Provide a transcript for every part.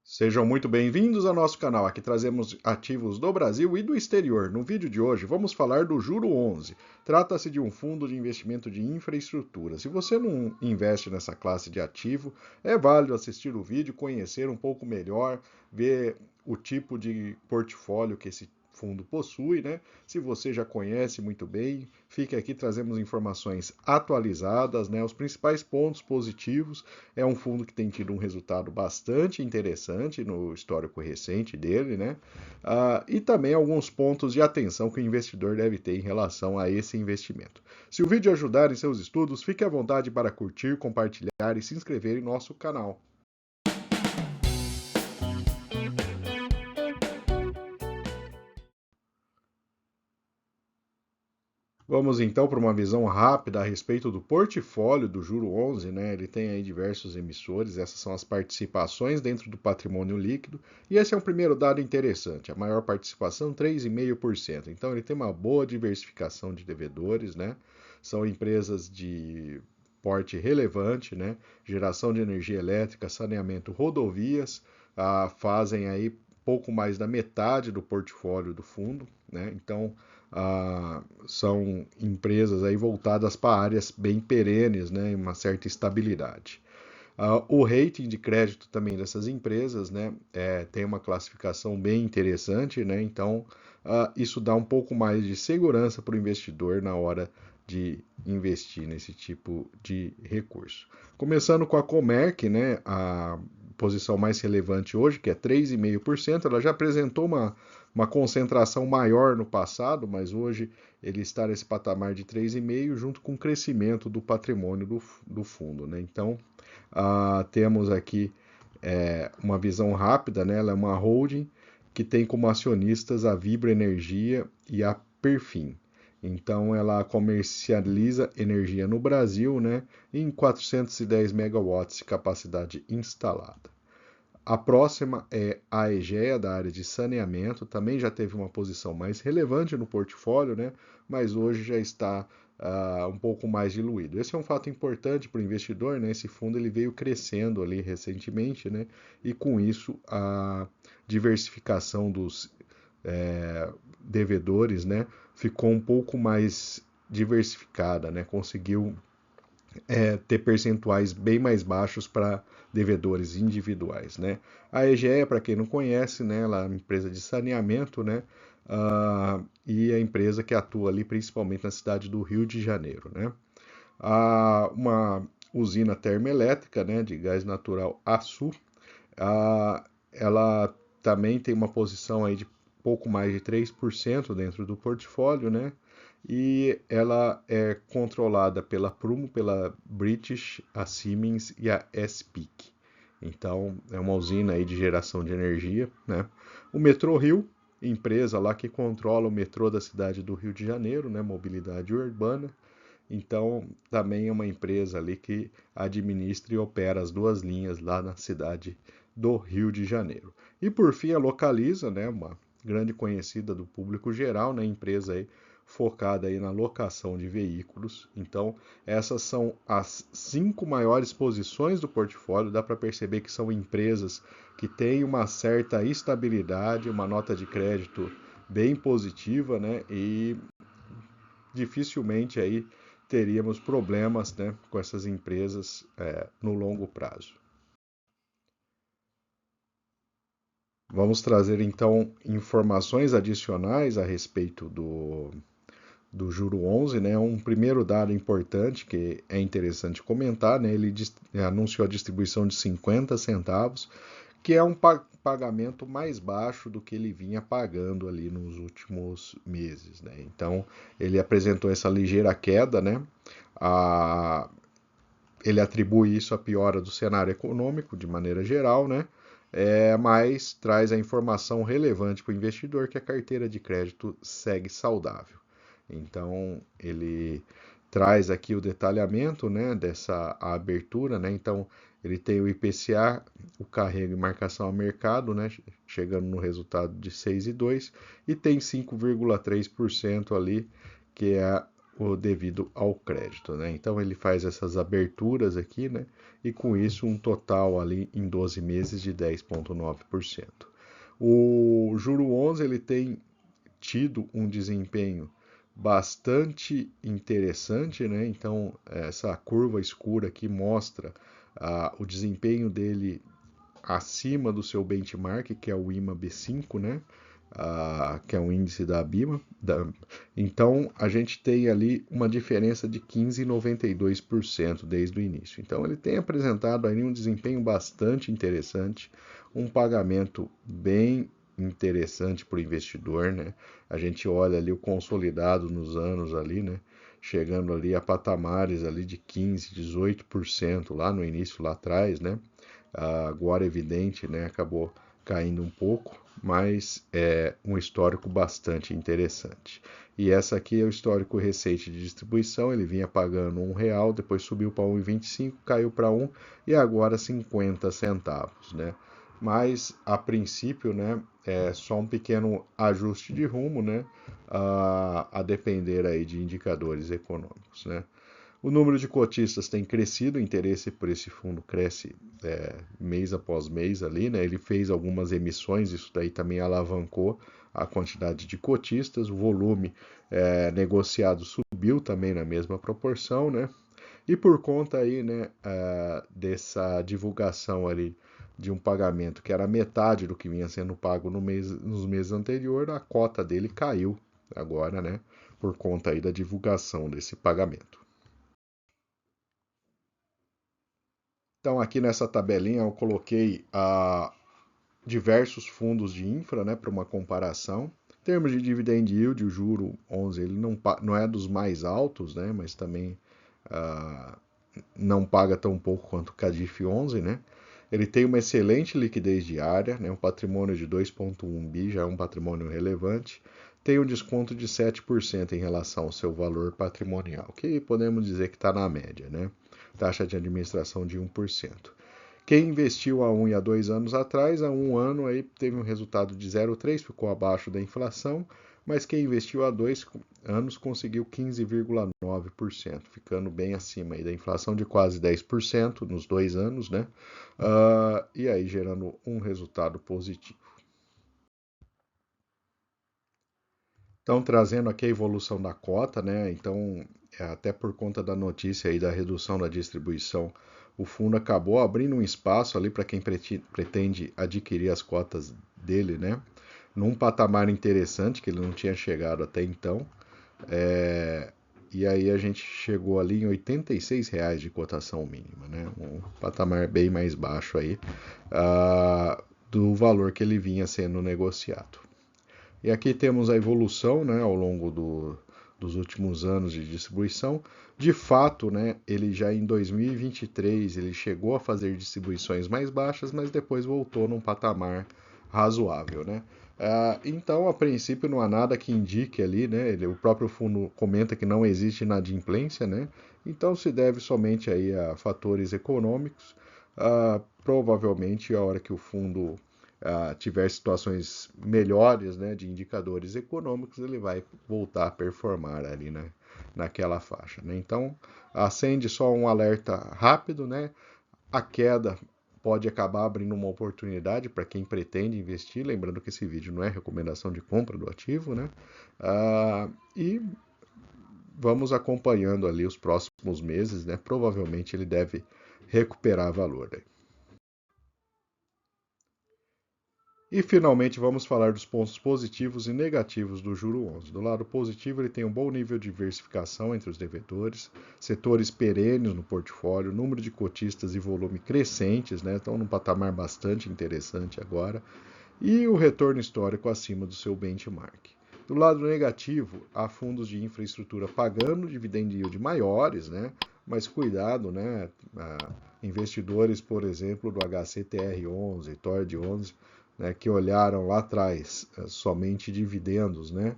Sejam muito bem-vindos ao nosso canal. Aqui trazemos ativos do Brasil e do exterior. No vídeo de hoje vamos falar do Juro 11. Trata-se de um fundo de investimento de infraestrutura. Se você não investe nessa classe de ativo, é válido assistir o vídeo, conhecer um pouco melhor, ver o tipo de portfólio que esse fundo possui, né? Se você já conhece muito bem, fique aqui, trazemos informações atualizadas, né? Os principais pontos positivos. É um fundo que tem tido um resultado bastante interessante no histórico recente dele, né? E também alguns pontos de atenção que o investidor deve ter em relação a esse investimento. Se o vídeo ajudar em seus estudos, fique à vontade para curtir, compartilhar e se inscrever em nosso canal. Vamos então para uma visão rápida a respeito do portfólio do Juro 11, né? Ele tem aí diversos emissores, essas são as participações dentro do patrimônio líquido, e esse é um primeiro dado interessante, a maior participação, 3,5%. Então ele tem uma boa diversificação de devedores, né? São empresas de porte relevante, né? Geração de energia elétrica, saneamento, rodovias, fazem aí pouco mais da metade do portfólio do fundo, né? Então são empresas aí voltadas para áreas bem perenes, né, uma certa estabilidade. O rating de crédito também dessas empresas, né, tem uma classificação bem interessante, né, então isso dá um pouco mais de segurança para o investidor na hora de investir nesse tipo de recurso. Começando com a Comerc, né, a posição mais relevante hoje, que é 3,5%, ela já apresentou uma concentração maior no passado, mas hoje ele está nesse patamar de 3,5%, junto com o crescimento do patrimônio do fundo, né? Então, temos aqui uma visão rápida, né? Ela é uma holding que tem como acionistas a Vibra Energia e a Perfin. Então, ela comercializa energia no Brasil, né, em 410 megawatts de capacidade instalada. A próxima é a Egea, da área de saneamento, também já teve uma posição mais relevante no portfólio, né, mas hoje já está um pouco mais diluído. Esse é um fato importante para o investidor, né? Esse fundo ele veio crescendo ali recentemente, né? E com isso a diversificação dos devedores, né, ficou um pouco mais diversificada, né? Conseguiu ter percentuais bem mais baixos para devedores individuais, né? A EGE, para quem não conhece, né, ela é uma empresa de saneamento, né? E é a empresa que atua ali principalmente na cidade do Rio de Janeiro, né? Uma usina termoelétrica, né, de gás natural Açu, ela também tem uma posição aí de pouco mais de 3% dentro do portfólio, né? E ela é controlada pela Prumo, pela British, a Siemens e a SPIC. Então, é uma usina aí de geração de energia, né? O Metrô Rio, empresa lá que controla o metrô da cidade do Rio de Janeiro, né? Mobilidade urbana. Então, também é uma empresa ali que administra e opera as duas linhas lá na cidade do Rio de Janeiro. E por fim, a Localiza, né, uma grande conhecida do público geral, né, empresa aí focada aí na locação de veículos. Então, essas são as 5 maiores posições do portfólio. Dá para perceber que são empresas que têm uma certa estabilidade, uma nota de crédito bem positiva, né, e dificilmente aí teríamos problemas, né, com essas empresas no longo prazo. Vamos trazer então informações adicionais a respeito do Juro 11, né? Um primeiro dado importante que é interessante comentar, né? Ele anunciou a distribuição de 50 centavos, que é um pagamento mais baixo do que ele vinha pagando ali nos últimos meses, né? Então, ele apresentou essa ligeira queda, né? A, ele atribui isso à piora do cenário econômico de maneira geral, né? Mas traz a informação relevante para o investidor que a carteira de crédito segue saudável. Então, ele traz aqui o detalhamento, né, dessa abertura, né? Então, ele tem o IPCA, o carrego e marcação a mercado, né, chegando no resultado de 6,2 e tem 5,3% ali, que é o devido ao crédito, né? Então ele faz essas aberturas aqui, né? E com isso um total ali em 12 meses de 10,9%. O juro 11 ele tem tido um desempenho bastante interessante, né? Então essa curva escura aqui mostra o desempenho dele acima do seu benchmark, que é o IMA B5, né? Que é um índice da BIMA. Então, a gente tem ali uma diferença de 15,92% desde o início. Então, ele tem apresentado aí um desempenho bastante interessante, um pagamento bem interessante para o investidor, né? A gente olha ali o consolidado nos anos ali, né? Chegando ali a patamares ali de 15, 18% lá no início, lá atrás, né? Agora é evidente, né? Acabou caindo um pouco, mas é um histórico bastante interessante. E essa aqui é o histórico receite de distribuição, ele vinha pagando R$ 1, depois subiu para 1,25, caiu para 1 e agora 50 centavos, né? Mas a princípio, né, é só um pequeno ajuste de rumo, né, a depender aí de indicadores econômicos, né? O número de cotistas tem crescido, o interesse por esse fundo cresce mês após mês ali, né? Ele fez algumas emissões, isso daí também alavancou a quantidade de cotistas, o volume negociado subiu também na mesma proporção, né? E por conta aí, né, dessa divulgação ali de um pagamento que era metade do que vinha sendo pago nos meses anteriores, a cota dele caiu agora, né, por conta aí da divulgação desse pagamento. Então, aqui nessa tabelinha eu coloquei diversos fundos de infra, né, para uma comparação. Em termos de dividend yield, o juro 11 ele não é dos mais altos, né, mas também não paga tão pouco quanto o Cadif 11, né? Ele tem uma excelente liquidez diária, né? Um patrimônio de 2,1 bi, já é um patrimônio relevante. Tem um desconto de 7% em relação ao seu valor patrimonial, que podemos dizer que está na média, né? Taxa de administração de 1%. Quem investiu há 1 e há 2 anos atrás, há um ano aí teve um resultado de 0,3, ficou abaixo da inflação, mas quem investiu há 2 anos conseguiu 15,9%, ficando bem acima aí da inflação de quase 10% nos 2 anos, né? E aí gerando um resultado positivo. Então, trazendo aqui a evolução da cota, né? Então, até por conta da notícia aí da redução da distribuição, o fundo acabou abrindo um espaço ali para quem pretende adquirir as cotas dele, né? Num patamar interessante que ele não tinha chegado até então. E aí a gente chegou ali em R$ 86 de cotação mínima, né? Um patamar bem mais baixo aí do valor que ele vinha sendo negociado. E aqui temos a evolução, né, ao longo dos últimos anos de distribuição. De fato, né, ele já em 2023 ele chegou a fazer distribuições mais baixas, mas depois voltou num patamar razoável, né? Então, a princípio, não há nada que indique ali, né? O próprio fundo comenta que não existe inadimplência, né? Então, se deve somente aí a fatores econômicos. Provavelmente, a hora que o fundo tiver situações melhores, né, de indicadores econômicos, ele vai voltar a performar ali, né, naquela faixa, né? Então, acende só um alerta rápido, né? A queda pode acabar abrindo uma oportunidade para quem pretende investir, lembrando que esse vídeo não é recomendação de compra do ativo, né? E vamos acompanhando ali os próximos meses, né? Provavelmente ele deve recuperar valor aí. E finalmente vamos falar dos pontos positivos e negativos do juro 11. Do lado positivo, ele tem um bom nível de diversificação entre os devedores, setores perenes no portfólio, número de cotistas e volume crescentes, né? Estão num patamar bastante interessante agora, e o retorno histórico acima do seu benchmark. Do lado negativo, há fundos de infraestrutura pagando dividend yield maiores, né? Mas cuidado, né? Investidores, por exemplo, do HCTR11, TORD11, né, que olharam lá atrás somente dividendos, né,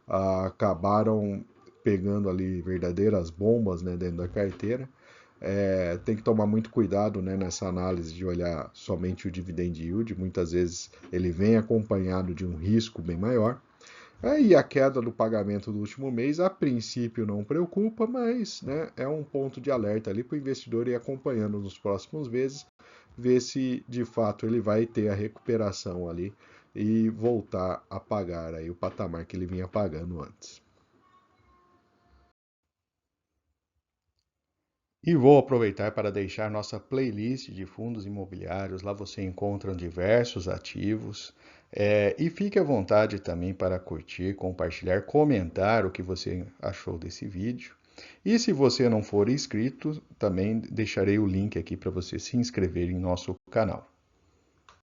acabaram pegando ali verdadeiras bombas, né, dentro da carteira. Tem que tomar muito cuidado, né, nessa análise de olhar somente o dividend yield. Muitas vezes ele vem acompanhado de um risco bem maior. E a queda do pagamento do último mês, a princípio, não preocupa, mas né, é um ponto de alerta ali para o investidor ir acompanhando nos próximos meses, ver se de fato ele vai ter a recuperação ali e voltar a pagar aí o patamar que ele vinha pagando antes. E vou aproveitar para deixar nossa playlist de fundos imobiliários. Lá você encontra diversos ativos. E fique à vontade também para curtir, compartilhar, comentar o que você achou desse vídeo. E se você não for inscrito, também deixarei o link aqui para você se inscrever em nosso canal.